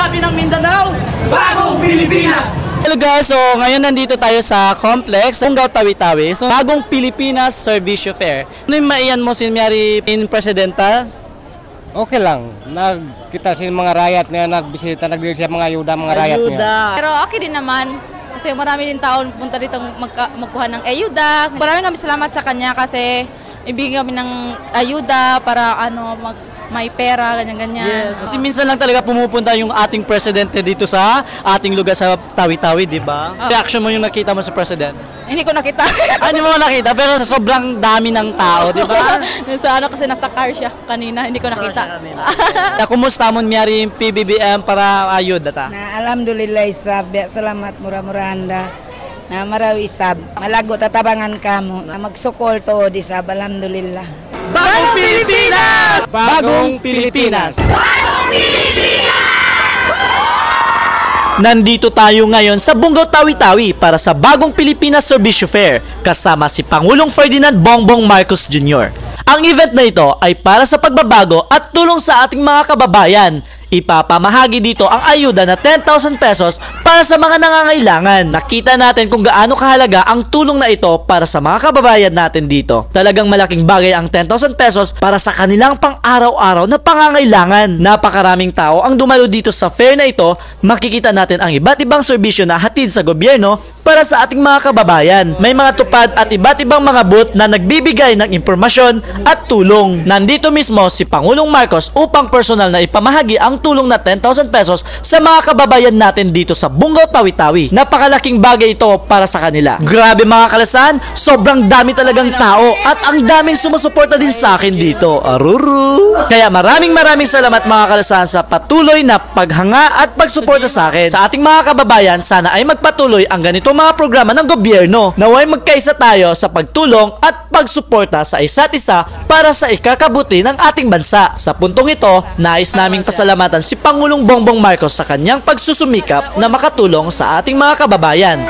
sinasabi ng Mindanao, bagong Pilipinas! Hello guys, so ngayon nandito tayo sa complex, Bungaw Tawi-Tawi. So bagong Pilipinas Servicio Fair. Ano yung maiyan mo sinmiyari in presidenta? Okay lang. Nagkita si mga rakyat na nagbisita, nagdiri siya mga ayuda, mga rakyat niya. Pero okay din naman. Kasi marami din taon punta dito magkuha ng ayuda. Maraming kami salamat sa kanya kasi ibigay kami ng ayuda para may pera, ganyan-ganyan. Yes. Kasi minsan lang talaga pumupunta yung ating presidente dito sa ating lugar sa Tawi-Tawi, di ba? Reaction mo yung nakita mo sa president? Hindi ko nakita. Hindi mo nakita, pero sa sobrang dami ng tao, di ba? Sa kasi nasa car siya kanina, hindi ko nakita. Kumusta mo miyari yung PBBM para ayuda ta? Alhamdulillah isab, salamat mura-muranda. Na marawi isab, malago tatabangan kamo. Na magsukol to isab, alhamdulillah. Bagong Pilipinas! Bagong Pilipinas! Bagong Pilipinas! Nandito tayo ngayon sa Bungaw Tawi-Tawi para sa Bagong Pilipinas Servicio Fair kasama si Pangulong Ferdinand Bongbong Marcos Jr. Ang event na ito ay para sa pagbabago at tulong sa ating mga kababayan. Ipapamahagi dito ang ayuda na 10,000 pesos para sa mga nangangailangan. Nakita natin kung gaano kahalaga ang tulong na ito para sa mga kababayan natin dito. Talagang malaking bagay ang 10,000 pesos para sa kanilang pang-araw-araw na pangangailangan. Napakaraming tao ang dumalo dito sa fair na ito. Makikita natin ang iba't ibang serbisyo na hatid sa gobyerno para sa ating mga kababayan. May mga tupad at iba't ibang mga booth na nagbibigay ng impormasyon at tulong. Nandito mismo si Pangulong Marcos upang personal na ipamahagi ang tulong na 10,000 pesos sa mga kababayan natin dito sa Bungaw Tawi-Tawi. Napakalaking bagay ito para sa kanila. Grabe mga kalasan, sobrang dami talagang tao at ang daming sumusuporta din sa akin dito. Aruru! Kaya maraming salamat mga kalasan sa patuloy na paghanga at pagsuporta sa akin. Sa ating mga kababayan, sana ay magpatuloy ang ganitong mga programa ng gobyerno. Naway magkaisa tayo sa pagtulong at pagsuporta sa isa't isa para sa ikakabuti ng ating bansa. Sa puntong ito, nais naming pasalamatan si Pangulong Bongbong Marcos sa kanyang pagsusumikap na makatulong sa ating mga kababayan.